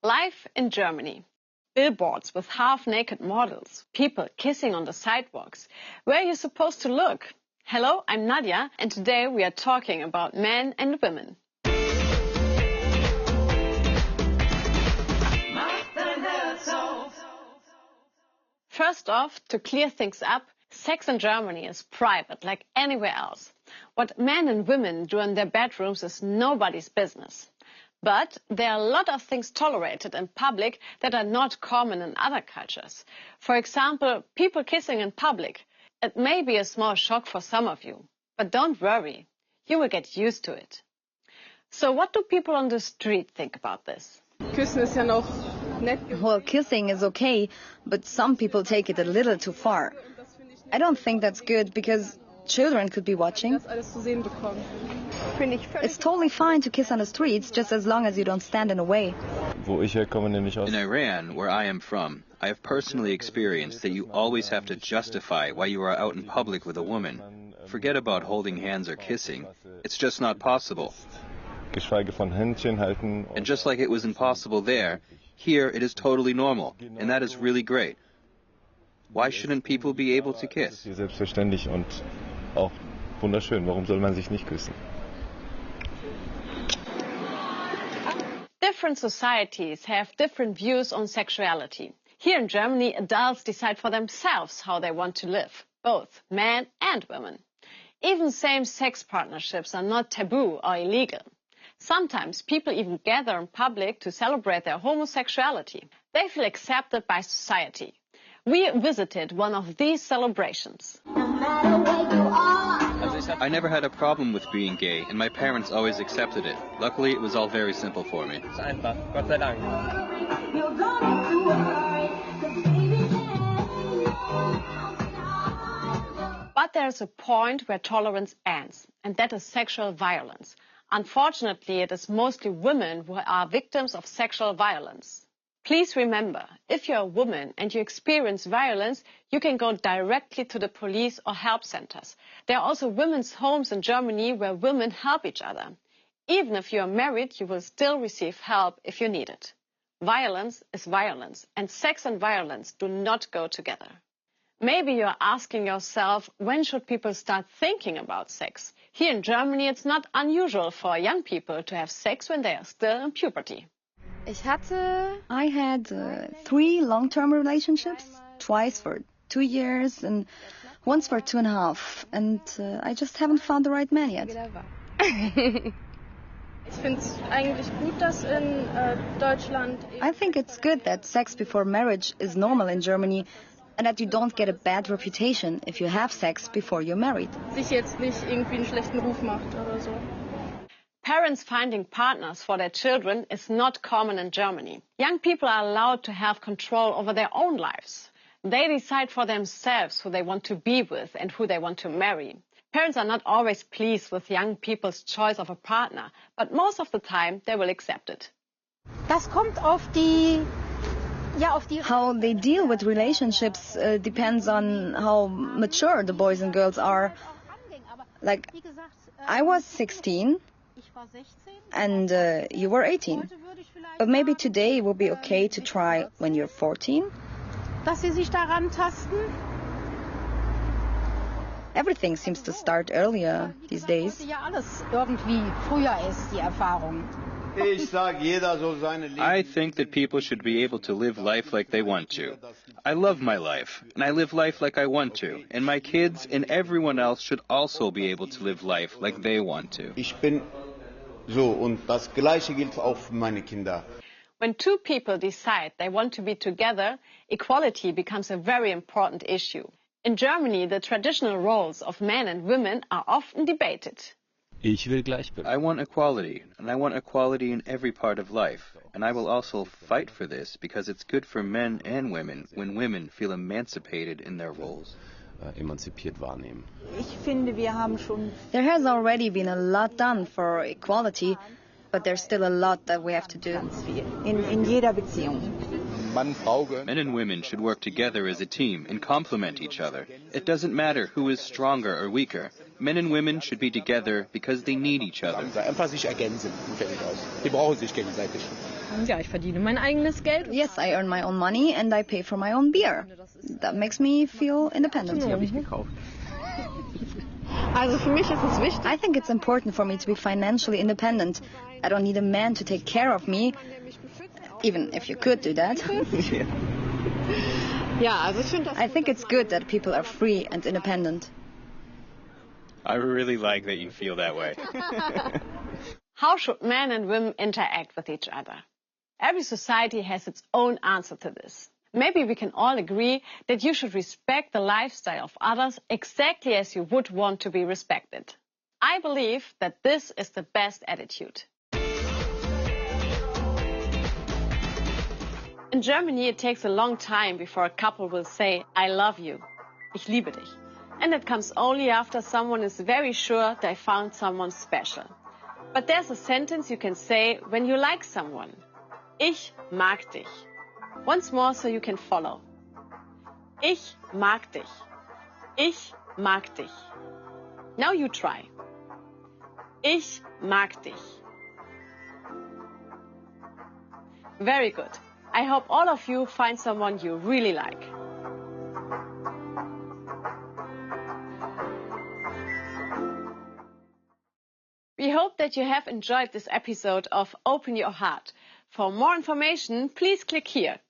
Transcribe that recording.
Life in Germany. Billboards with half-naked models, people kissing on the sidewalks. Where are you supposed to look? Hello, I'm Nadia, and today we are talking about men and women. First off, to clear things up, sex in Germany is private, like anywhere else. What men and women do in their bedrooms is nobody's business. But there are a lot of things tolerated in public that are not common in other cultures. For example, people kissing in public. It may be a small shock for some of you, but don't worry, you will get used to it. So what do people on the street think about this? Well, kissing is okay, but some people take it a little too far. I don't think that's good because children could be watching. It's totally fine to kiss on the streets, just as long as you don't stand in the way. In Iran, where I am from, I have personally experienced that you always have to justify why you are out in public with a woman. Forget about holding hands or kissing. It's just not possible. And just like it was impossible there, here it is totally normal, and that is really great. Why shouldn't people be able to kiss? Different societies have different views on sexuality. Here in Germany, adults decide for themselves how they want to live, both men and women. Even same-sex partnerships are not taboo or illegal. Sometimes people even gather in public to celebrate their homosexuality. They feel accepted by society. We visited one of these celebrations. I never had a problem with being gay, and my parents always accepted it. Luckily, it was all very simple for me. But there's a point where tolerance ends, and that is sexual violence. Unfortunately, it is mostly women who are victims of sexual violence. Please remember, if you're a woman and you experience violence, you can go directly to the police or help centers. There are also women's homes in Germany where women help each other. Even if you are married, you will still receive help if you need it. Violence is violence, and sex and violence do not go together. Maybe you're asking yourself, when should people start thinking about sex? Here in Germany, it's not unusual for young people to have sex when they are still in puberty. I had 3 long-term relationships, twice for 2 years and once for 2.5. And I just haven't found the right man yet. I think it's good that sex before marriage is normal in Germany and that you don't get a bad reputation if you have sex before you're married. Parents finding partners for their children is not common in Germany. Young people are allowed to have control over their own lives. They decide for themselves who they want to be with and who they want to marry. Parents are not always pleased with young people's choice of a partner, but most of the time they will accept it. How they deal with relationships depends on how mature the boys and girls are. Like, I was 16 and you were 18. But maybe today it will be okay to try when you're 14. Everything seems to start earlier these days. I think that people should be able to live life like they want to. I love my life, and I live life like I want to. And my kids and everyone else should also be able to live life like they want to. When two people decide they want to be together, equality becomes a very important issue. In Germany, the traditional roles of men and women are often debated. I want equality, and I want equality in every part of life. And I will also fight for this because it's good for men and women when women feel emancipated in their roles. There has already been a lot done for equality, but there's still a lot that we have to do. Men and women should work together as a team and complement each other. It doesn't matter who is stronger or weaker. Men and women should be together because they need each other. Einfach sich ergänzen, fertig aus. Die brauchen sich gegenseitig. Ja, ich verdiene mein eigenes Geld. Yes, I earn my own money and I pay for my own beer. That makes me feel independent. Die habe ich gekauft. Also für mich ist es wichtig. I think it's important for me to be financially independent. I don't need a man to take care of me, even if you could do that. Ja, also ich finde das. I think it's good that people are free and independent. I really like that you feel that way. How should men and women interact with each other? Every society has its own answer to this. Maybe we can all agree that you should respect the lifestyle of others exactly as you would want to be respected. I believe that this is the best attitude. In Germany, it takes a long time before a couple will say, I love you. Ich liebe dich. And it comes only after someone is very sure they found someone special. But there's a sentence you can say when you like someone. Ich mag dich. Once more so you can follow. Ich mag dich. Ich mag dich. Now you try. Ich mag dich. Very good. I hope all of you find someone you really like. We hope that you have enjoyed this episode of Open Your Heart. For more information, please click here.